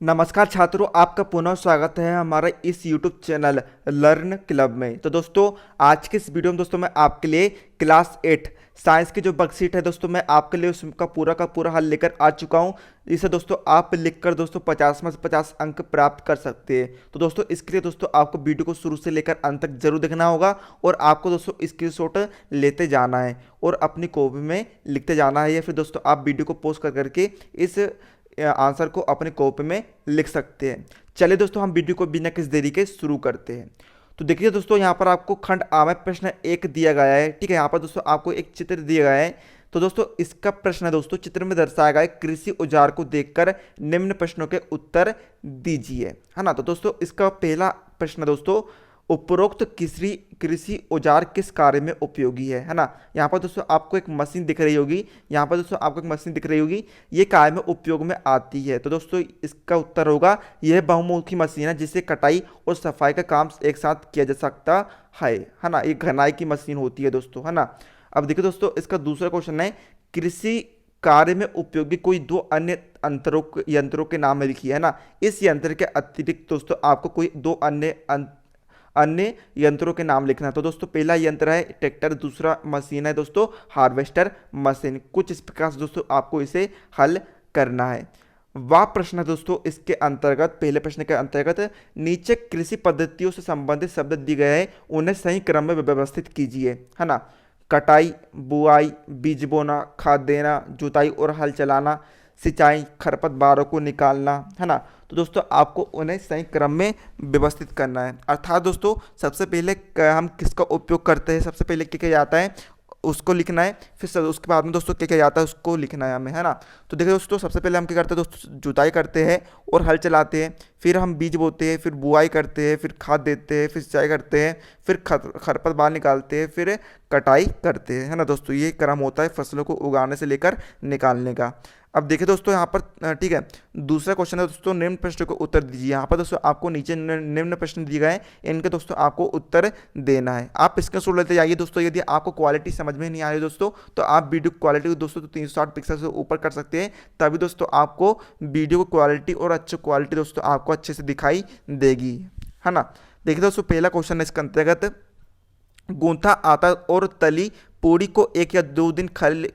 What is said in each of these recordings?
नमस्कार छात्रों, आपका पुनः स्वागत है हमारे इस YouTube चैनल लर्न क्लब में। तो दोस्तों, आज के इस वीडियो में दोस्तों मैं आपके लिए क्लास 8 साइंस की जो वर्कशीट है दोस्तों, मैं आपके लिए उसका पूरा का पूरा हल लेकर आ चुका हूं। इसे दोस्तों आप लिखकर दोस्तों 50 में से 50 अंक प्राप्त कर सकते हैं। तो दोस्तों इसके लिए दोस्तों आपको वीडियो को शुरू से लेकर अंत तक जरूर देखना होगा और आपको दोस्तों स्क्रीनशॉट लेते जाना है और अपनी कॉपी में लिखते जाना है, या फिर दोस्तों आप वीडियो को पॉज कर करके इस आंसर को अपने कॉपी में लिख सकते हैं। चलिए दोस्तों, हम वीडियो को बिना किसी देरी के शुरू करते हैं। तो देखिए दोस्तों, यहाँ पर आपको खंड आ में प्रश्न 1 दिया गया है। ठीक है, यहाँ पर दोस्तों आपको एक चित्र दिया गया है। तो दोस्तों इसका प्रश्न है दोस्तों, चित्र में दर्शाया गया है कृषि औजार को देखकर निम्न प्रश्नों के उत्तर दीजिए, है ना। तो दोस्तों इसका पहला प्रश्न है दोस्तों, उपरोक्त कृषि कृषि औजार किस कार्य में उपयोगी है ना। यहाँ पर दोस्तों आपको एक मशीन दिख रही होगी, यहाँ पर दोस्तों आपको एक मशीन दिख रही होगी, ये कार्य में उपयोग में आती है। तो दोस्तों इसका उत्तर होगा, यह बहुमुखी मशीन है जिससे कटाई और सफाई का काम एक साथ किया जा सकता है ना। ये घनाई की मशीन होती है दोस्तों, है ना। अब देखिए दोस्तों, इसका दूसरा क्वेश्चन है, कृषि कार्य में उपयोगी कोई दो अन्य यंत्रों के नाम लिखिए, है ना। इस यंत्र के अतिरिक्त दोस्तों आपको कोई दो अन्य यंत्रों के नाम लिखना है। तो दोस्तों पहला यंत्र है ट्रैक्टर, दूसरा मशीन है दोस्तों हार्वेस्टर मशीन। कुछ इस प्रकार से दोस्तों आपको इसे हल करना है। वह प्रश्न है दोस्तों इसके अंतर्गत, पहले प्रश्न के अंतर्गत नीचे कृषि पद्धतियों से संबंधित शब्द दिए गए हैं, उन्हें सही क्रम में व्यवस्थित कीजिए, है ना। कटाई, बुआई, बीज बोना, खाद देना, जुताई और हल चलाना, सिंचाई, खरपतवारों को निकालना, है ना। तो दोस्तों आपको उन्हें सही क्रम में व्यवस्थित करना है। अर्थात दोस्तों सबसे पहले हम किसका उपयोग करते हैं, सबसे पहले क्या किया जाता है उसको लिखना है, फिर उसके बाद में दोस्तों क्या किया जाता है उसको लिखना है हमें, है ना। तो देखिए दोस्तों, सबसे पहले हम क्या करते हैं दोस्तों, जुताई करते हैं और हल चलाते हैं, फिर हम बीज बोते हैं, फिर बुआई करते हैं, फिर खाद देते हैं, फिर सिंचाई करते हैं, फिर खरपतवार निकालते हैं, फिर कटाई करते हैं, है ना दोस्तों। ये क्रम होता है फसलों को उगाने से लेकर निकालने का। अब देखिए दोस्तों यहाँ पर ठीक है, दूसरा क्वेश्चन है दोस्तों, निम्न प्रश्न को उत्तर दीजिए। यहाँ पर दोस्तों आपको नीचे निम्न प्रश्न दिए गए हैं, इनके दोस्तों आपको उत्तर देना है। आप इसका सोच लेते जाइए दोस्तों। यदि आपको क्वालिटी समझ में नहीं आ रही दोस्तों, तो आप वीडियो क्वालिटी को दोस्तों तो 360 पिक्सल से ऊपर कर सकते हैं, तभी दोस्तों आपको वीडियो को क्वालिटी और अच्छी क्वालिटी दोस्तों आपको अच्छे से दिखाई देगी, है ना। देखिए दोस्तों पहला क्वेश्चन है इसके अंतर्गत, गूंथा आटा और तली पूरी को 1 या 2 दिन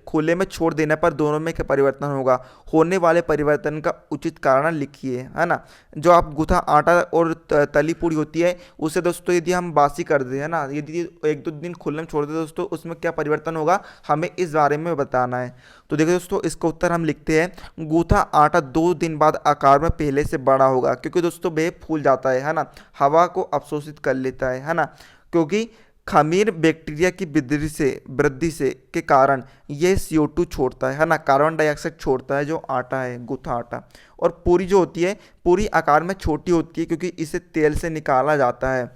खुले में छोड़ देने पर दोनों में क्या परिवर्तन होगा, होने वाले परिवर्तन का उचित कारण लिखिए, है ना। जो आप गूंथा आटा और तली पूरी होती है उसे दोस्तों यदि हम बासी कर दें, है ना, यदि 1-2 दिन खुले में छोड़ दें दोस्तों, उसमें क्या परिवर्तन होगा हमें इस बारे में बताना है। तो देखिए दोस्तों इसका उत्तर हम लिखते हैं, गूंथा आटा 2 दिन बाद आकार में पहले से बड़ा होगा, क्योंकि दोस्तों वह फूल जाता है ना, हवा को अवशोषित कर लेता है ना। क्योंकि खमीर बैक्टीरिया की वृद्धि से के कारण ये CO2 छोड़ता है ना, कार्बन डाइऑक्साइड छोड़ता है जो आटा है, गूंथा आटा। और पूरी जो होती है, पूरी आकार में छोटी होती है क्योंकि इसे तेल से निकाला जाता है।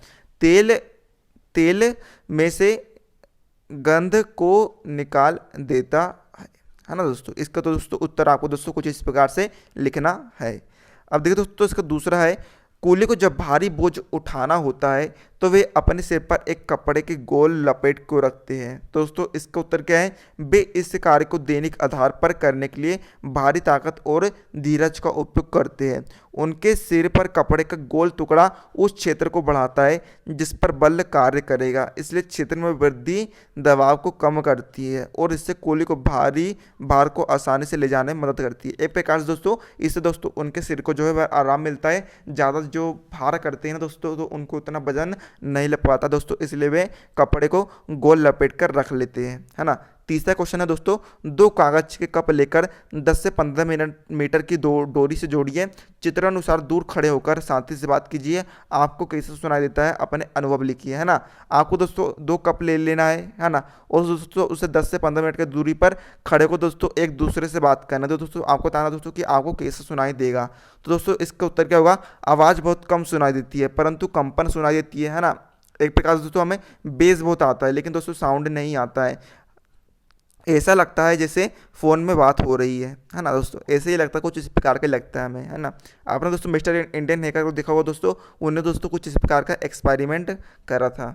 तेल में से गंध को निकाल देता है ना दोस्तों। इसका तो दोस्तों उत्तर आपको दोस्तों कुछ इस प्रकार से लिखना है। अब देखिए दोस्तों इसका दूसरा है, कूली को जब भारी बोझ उठाना होता है तो वे अपने सिर पर एक कपड़े के गोल लपेट को रखते हैं। तो दोस्तों इसका उत्तर क्या है, वे इस कार्य को दैनिक आधार पर करने के लिए भारी ताकत और धीरज का उपयोग करते हैं। उनके सिर पर कपड़े का गोल टुकड़ा उस क्षेत्र को बढ़ाता है जिस पर बल कार्य करेगा, इसलिए क्षेत्र में वृद्धि दबाव को कम करती है और इससे कूली को भारी भार को आसानी से ले जाने में मदद करती है। एक प्रकार से दोस्तों इससे दोस्तों उनके सिर को जो है आराम मिलता है। ज़्यादा जो भार करते हैं ना दोस्तों, तो उनको उतना वजन नहीं लग पाता दोस्तों, इसलिए वे कपड़े को गोल लपेट कर रख लेते हैं, है ना। तीसरा क्वेश्चन है दोस्तों, 2 कागज के कप लेकर 10 से 15 मीटर की डोरी से जोड़िए, चित्रानुसार दूर खड़े होकर शांति से बात कीजिए, आपको कैसे सुनाई देता है अपने अनुभव लिखिए, है ना। आपको दोस्तों 2 कप ले लेना है ना, और दोस्तों उसे 10 से 15 मिनट की दूरी पर खड़े को दोस्तों एक दूसरे से बात करना। तो दोस्तों आपको बताना दोस्तों कि आपको कैसे सुनाई देगा। तो दोस्तों इसका उत्तर क्या होगा, आवाज़ बहुत कम सुनाई देती है परंतु कंपन सुनाई देती है ना। एक प्रकार से दोस्तों हमें बेस बहुत आता है लेकिन दोस्तों साउंड नहीं आता है, ऐसा लगता है जैसे फ़ोन में बात हो रही है ना दोस्तों, ऐसे ही लगता है, कुछ इस प्रकार का लगता है हमें, है ना। आपने दोस्तों मिस्टर इंडियन हैकर को देखा हुआ दोस्तों, उन्होंने दोस्तों कुछ इस प्रकार का एक्सपेरिमेंट करा था।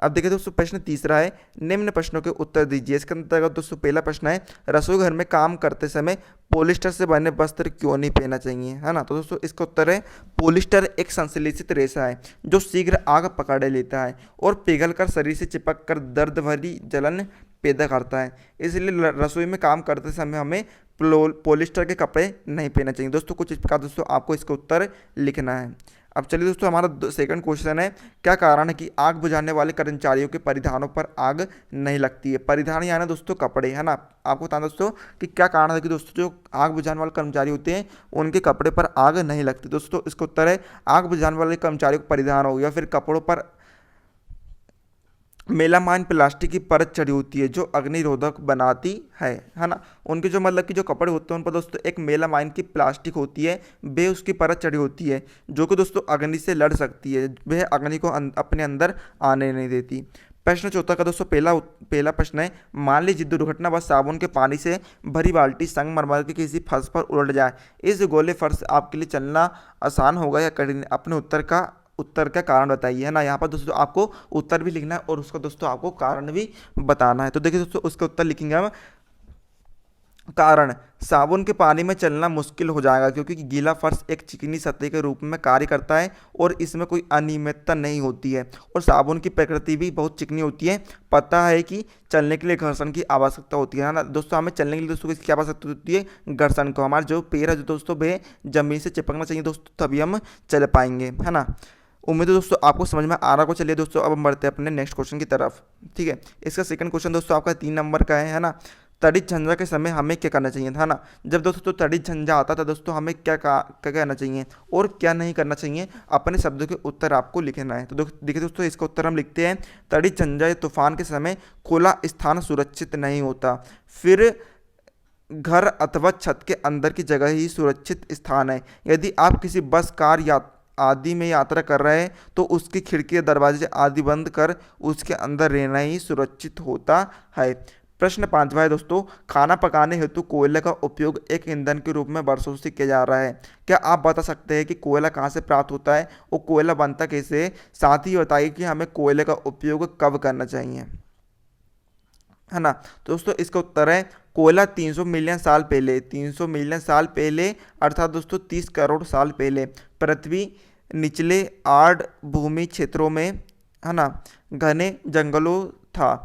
अब देखिए दोस्तों प्रश्न तीसरा है, निम्न प्रश्नों के उत्तर दीजिए। इसके अंतर्गत दोस्तों पहला प्रश्न है, रसोई घर में काम करते समय पॉलिस्टर से बने वस्त्र क्यों नहीं पहनना चाहिए, है ना। तो दोस्तों इसका उत्तर है, पॉलिस्टर एक संश्लेषित रेशा है जो शीघ्र आग पकड़ लेता है और पिघलकर शरीर से चिपक कर दर्द भरी जलन पैदा करता है। इसलिए रसोई में काम करते समय हमें पॉलिस्टर के कपड़े नहीं पहनने चाहिए। दोस्तों कुछ इस प्रकार दोस्तों आपको इसका उत्तर लिखना है। अब चलिए दोस्तों हमारा सेकंड क्वेश्चन है, क्या कारण है कि आग बुझाने वाले कर्मचारियों के परिधानों पर आग नहीं लगती है। परिधान यानी दोस्तों कपड़े, है ना। आपको बताना दोस्तों कि क्या कारण है कि दोस्तों जो आग बुझाने वाले कर्मचारी होते हैं उनके कपड़े पर आग नहीं लगती। दोस्तों इसका उत्तर है, आग बुझाने वाले कर्मचारियों को परिधान हो या फिर कपड़ों पर मेलामाइन प्लास्टिक की परत चढ़ी होती है जो अग्निरोधक बनाती है ना। उनके जो मतलब कि जो कपड़े होते हैं उन पर दोस्तों एक मेलामाइन की प्लास्टिक होती है, वे उसकी परत चढ़ी होती है जो कि दोस्तों अग्नि से लड़ सकती है, वह अग्नि को अपने अंदर आने नहीं देती। प्रश्न चौथा का दोस्तों पहला प्रश्न है, मान लीजिए दुर्घटना बस साबुन के पानी से भरी बाल्टी संगमरमर के किसी फर्श पर उलट जाए, इस गोले फर्श आपके लिए चलना आसान होगा या कठिन। अपने उत्तर का कारण बताइए, है ना। यहाँ पर दोस्तों आपको उत्तर भी लिखना है और उसका दोस्तों आपको कारण भी बताना है। तो देखिए दोस्तों उसका उत्तर लिखेंगे हम, कारण, साबुन के पानी में चलना मुश्किल हो जाएगा क्योंकि गीला फर्श एक चिकनी सतह के रूप में कार्य करता है और इसमें कोई अनियमितता नहीं होती है और साबुन की प्रकृति भी बहुत चिकनी होती है। पता है कि चलने के लिए घर्षण की आवश्यकता होती है ना दोस्तों। हमें चलने के लिए दोस्तों किसकी आवश्यकता होती है, घर्षण को। हमारे जो पैर है जो दोस्तों वे जमीन से चिपकना चाहिए दोस्तों, तभी हम चल पाएंगे, है ना। उम्मीद है दोस्तों आपको समझ में आ रहा को। चलिए दोस्तों अब हम बढ़ते हैं अपने नेक्स्ट क्वेश्चन की तरफ। ठीक है, इसका सेकंड क्वेश्चन दोस्तों आपका 3 नंबर का है ना। तड़ित झंझा के समय हमें क्या करना चाहिए था ना। जब दोस्तों तड़ित झंझा आता था दोस्तों हमें क्या करना चाहिए और क्या नहीं करना चाहिए, अपने शब्दों के उत्तर आपको लिखना है। तो देखिए दोस्तों इसका उत्तर हम लिखते हैं, तड़ित झंझा या तूफान के समय खुला स्थान सुरक्षित नहीं होता, फिर घर अथवा छत के अंदर की जगह ही सुरक्षित स्थान है। यदि आप किसी बस, कार या आदि में यात्रा कर रहे हैं तो उसकी खिड़की, दरवाजे आदि बंद कर उसके अंदर रहना ही सुरक्षित होता है। प्रश्न 5वां है दोस्तों, खाना पकाने हेतु कोयले का उपयोग एक ईंधन के रूप में वर्षों से किया जा रहा है। क्या आप बता सकते हैं कि कोयला कहाँ से प्राप्त होता है और कोयला बनता कैसे है। साथ ही बताइए कि हमें कोयले का उपयोग कब करना चाहिए, है ना। तो दोस्तों इसका उत्तर है, कोयला 300 मिलियन साल पहले, 300 मिलियन साल पहले अर्थात दोस्तों 30 करोड़ साल पहले पृथ्वी निचले आर्द्र भूमि क्षेत्रों में, है ना, घने जंगलों था।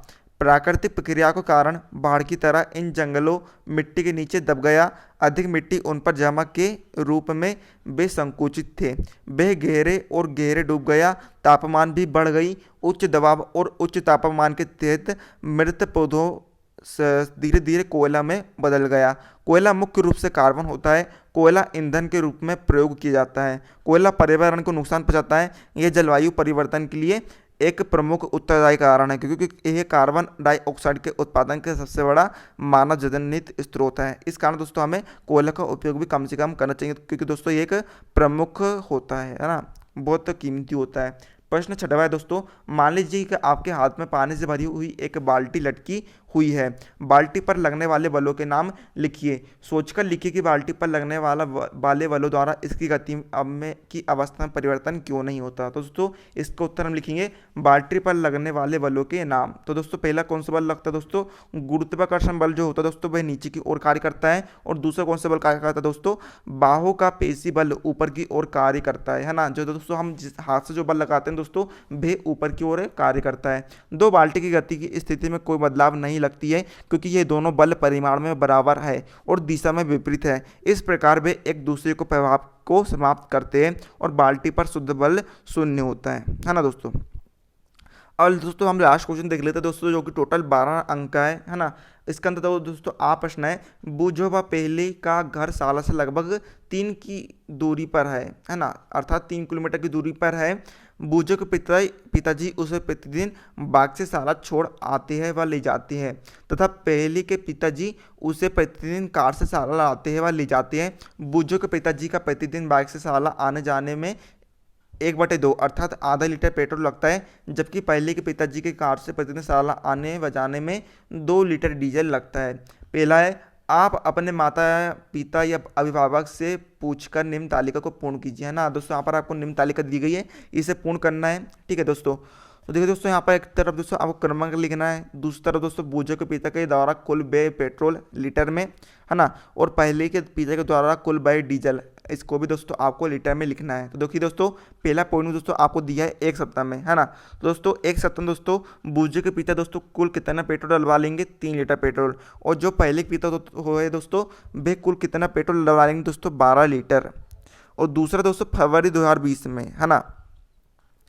प्राकृतिक प्रक्रिया के कारण बाढ़ की तरह इन जंगलों मिट्टी के नीचे दब गया। अधिक मिट्टी उन पर जमा के रूप में वे संकुचित थे, वे गहरे डूब गया। तापमान भी बढ़ गई। उच्च दबाव और उच्च तापमान के तहत मृत पौधों धीरे धीरे कोयला में बदल गया। कोयला मुख्य रूप से कार्बन होता है। कोयला ईंधन के रूप में प्रयोग किया जाता है। कोयला पर्यावरण को नुकसान पहुंचाता है। यह जलवायु परिवर्तन के लिए एक प्रमुख उत्तरदायी कारण है क्योंकि यह कार्बन डाइऑक्साइड के उत्पादन का सबसे बड़ा मानव जनित स्रोत है। इस कारण दोस्तों हमें कोयला का उपयोग भी कम से कम करना चाहिए क्योंकि दोस्तों ये एक प्रमुख होता है ना, बहुत कीमती होता है। प्रश्न 6वां है दोस्तों, मान लीजिए कि आपके हाथ में पानी से भरी हुई एक बाल्टी लटकी हुई है। बाल्टी पर लगने वाले बलों के नाम लिखिए। सोचकर लिखिए कि बाल्टी पर लगने वाले बलों द्वारा इसकी गति में की अवस्था में परिवर्तन क्यों नहीं होता। तो दोस्तों इसका उत्तर हम लिखेंगे, बाल्टी पर लगने वाले बलों के नाम। तो दोस्तों पहला कौन सा बल लगता है दोस्तों, गुरुत्वाकर्षण बल जो होता है दोस्तों वह नीचे की ओर कार्य करता है। और दूसरा कौन सा बल कार्य करता है दोस्तों, बाहों का पेशी बल ऊपर की ओर कार्य करता है ना। जो दोस्तों हम जिस हाथ से जो बल लगाते हैं दोस्तों वह ऊपर की ओर कार्य करता है। दो बाल्टी की गति की स्थिति में कोई बदलाव नहीं लगती है क्योंकि ये दोनों बल परिमाण में बराबर है और दिशा में विपरीत है। इस प्रकार वे एक दूसरे को प्रभाव को समाप्त करते हैं और बाल्टी पर शुद्ध बल शून्य होता है ना दोस्तों। और दोस्तों हम लास्ट क्वेश्चन देख लेते हैं दोस्तों, जो कि टोटल 12 अंक का है ना। इसके अंदर तो दोस्तों आप प्रश्न है, बूझो व पहले का घर साला से लगभग 3 की दूरी पर है ना, अर्थात 3 किलोमीटर की दूरी पर है। बूझो के पिताजी उसे प्रतिदिन बाग से साला छोड़ आते हैं व ले जाते हैं तथा पहली के पिताजी उसे प्रतिदिन कार से साला लाते हैं व ले जाते हैं। बूझो के पिताजी का प्रतिदिन बाइक से साला आने जाने में 1/2 अर्थात आधा लीटर पेट्रोल लगता है, जबकि पहले के पिताजी के कार से प्रतिदिन साला आने व जाने में 2 लीटर डीजल लगता है। पहला है, आप अपने माता पिता या अभिभावक से पूछकर निम्न तालिका को पूर्ण कीजिए, है ना। दोस्तों यहाँ पर आपको निम्न तालिका दी गई है, इसे पूर्ण करना है। ठीक है दोस्तों, तो देखिए दोस्तों यहाँ पर एक तरफ दोस्तों आपको क्रमांक लिखना है, दूसरी तरफ दोस्तों बूझे के पिता के द्वारा कुल व्यय पेट्रोल लीटर में, है ना, और पहले के पिता के द्वारा कुल व्यय डीजल, इसको भी दोस्तों आपको लीटर में लिखना है। तो देखिए दोस्तों पहला पॉइंट दोस्तों आपको दिया है एक सप्ताह में, है ना। तो दोस्तों एक सप्ताह में दोस्तों बूझे के पिता दोस्तों कुल कितना पेट्रोल डलवा लेंगे, 3 लीटर पेट्रोल, और जो पहले के पिता हुए दोस्तों वे कुल कितना पेट्रोल डलवा लेंगे दोस्तों, 12 लीटर। और दूसरा दोस्तों फरवरी 2020 में, है ना,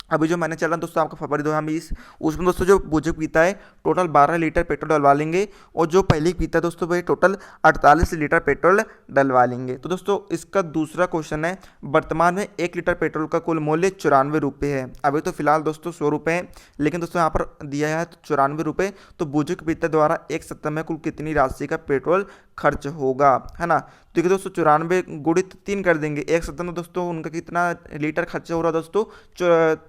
अभी जो मैंने चला दोस्तों आपका फरवरी 2020, उसमें दोस्तों जो बुजुर्ग पीता है टोटल 12 लीटर पेट्रोल डलवा लेंगे, और जो पहले पीता है दोस्तों वही टोटल 48 लीटर पेट्रोल डलवा लेंगे। तो दोस्तों इसका दूसरा क्वेश्चन है, वर्तमान में 1 लीटर पेट्रोल का कुल मूल्य 94 रुपये है। अभी तो फिलहाल दोस्तों 100 रुपये है, लेकिन दोस्तों यहाँ पर दिया है 94 रुपये। तो बुजुर्ग पीता द्वारा एक सप्ताह में कुल कितनी राशि का पेट्रोल खर्च होगा, है ना। देखिए दोस्तों 94 गुणित 3 कर देंगे, एक सप्ताह में दोस्तों उनका कितना लीटर खर्च हो रहा है दोस्तों,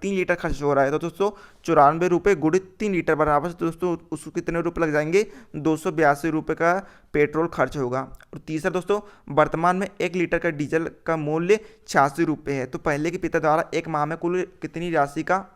3 लीटर खर्च हो रहा है। तो दोस्तों 94 रुपये गुणित 3 लीटर बराबर तो दोस्तों उसको कितने रुपये लग जाएंगे, 282 रुपये का पेट्रोल खर्च होगा। और तीसरा दोस्तों वर्तमान में 1 लीटर का डीजल का मूल्य 86 रुपये है। तो पहले के पिता द्वारा एक माह में कुल कितनी राशि का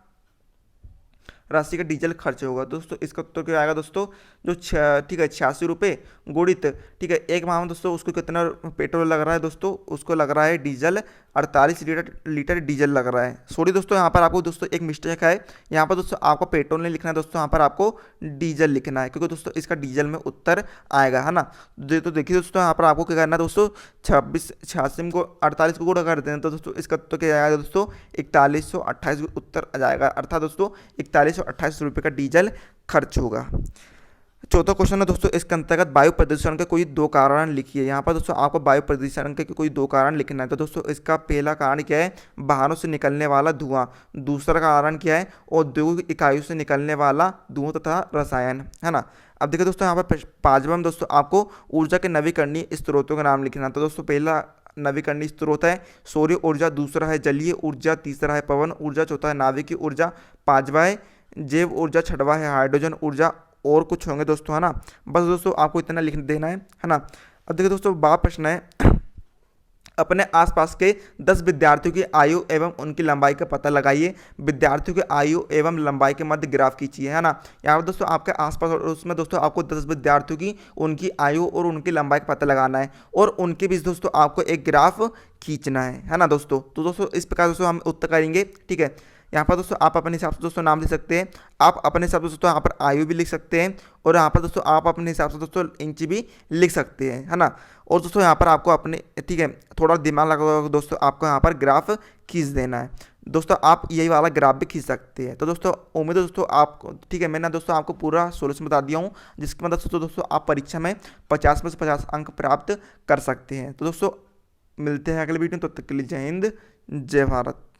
डीजल खर्च होगा। दोस्तों इसका उत्तर क्या आएगा दोस्तों, जो ठीक है 86 रुपये गुणित, ठीक है, एक माह में दोस्तों उसको कितना पेट्रोल लग रहा है दोस्तों, उसको लग रहा है डीजल 48 लीटर डीजल लग रहा है। सॉरी दोस्तों यहाँ पर आपको दोस्तों एक मिस्टेक है, यहाँ पर दोस्तों आपको पेट्रोल नहीं लिखना है दोस्तों, यहाँ पर आपको डीजल लिखना है, क्योंकि दोस्तों इसका डीजल में उत्तर आएगा, है ना। तो देखिए दोस्तों यहाँ पर आपको क्या करना है दोस्तों, 86 को 48 को गुणा कर देना, तो दोस्तों इसका उत्तर क्या आएगा दोस्तों, 4128 उत्तर आ जाएगा, अर्थात दोस्तों 4128 रुपये का डीजल खर्च होगा। चौथा क्वेश्चन है दोस्तों इसके अंतर्गत वायु प्रदूषण के कोई 2 कारण लिखिए। यहाँ पर दोस्तों आपको वायु प्रदूषण के कोई 2 कारण लिखना है। तो दोस्तों इसका पहला कारण क्या है, वाहनों से निकलने वाला धुआं, दूसरा कारण क्या है, औद्योगिक इकाइयों से निकलने वाला धुआं तथा रसायन, है ना। अब देखिए दोस्तों यहाँ पर पांचवा में दोस्तों आपको ऊर्जा के नवीकरणीय स्रोतों का नाम लिखना है। तो दोस्तों पहला नवीकरणीय स्रोत है सौर्य ऊर्जा, दूसरा है जलीय ऊर्जा, तीसरा है पवन ऊर्जा, चौथा है नाभिकीय ऊर्जा, पांचवा है जैव ऊर्जा, छठवा है हाइड्रोजन ऊर्जा, और कुछ होंगे दोस्तों, है ना। बस दोस्तों आपको इतना लिख देना है ना। अब देखिए दोस्तों बात प्रश्न है, अपने आसपास के 10 विद्यार्थियों की आयु एवं उनकी लंबाई का पता लगाइए। विद्यार्थियों की आयु एवं लंबाई के मध्य ग्राफ खींचिए, है ना। यहाँ पर दोस्तों आपके आसपास और उसमें दोस्तों आपको 10 विद्यार्थियों की उनकी आयु और उनकी लंबाई का पता लगाना है, और उनके बीच दोस्तों आपको एक ग्राफ खींचना है ना दोस्तों। तो दोस्तों इस प्रकार दोस्तों हम उत्तर करेंगे, ठीक है। यहाँ पर दोस्तों आप अपने हिसाब से दोस्तों नाम लिख सकते हैं, आप अपने हिसाब से दोस्तों यहाँ पर आयु भी लिख सकते हैं, और यहाँ पर दोस्तों आप अपने हिसाब से दोस्तों इंच भी लिख सकते हैं, है ना। और दोस्तों यहाँ पर आपको अपने, ठीक है, थोड़ा दिमाग लगा दोस्तों आपको यहाँ पर ग्राफ खींच देना है। दोस्तों आप यही वाला ग्राफ भी खींच सकते हैं। तो दोस्तों उम्मीद है दोस्तों आपको, ठीक है, मैंने दोस्तों आपको पूरा सोल्यूशन बता दिया हूँ, जिसकी मदद से दोस्तों आप परीक्षा में 50 में से 50 अंक प्राप्त कर सकते हैं। तो दोस्तों मिलते हैं अगले वीडियो में, तब तक के लिए जय हिंद जय भारत।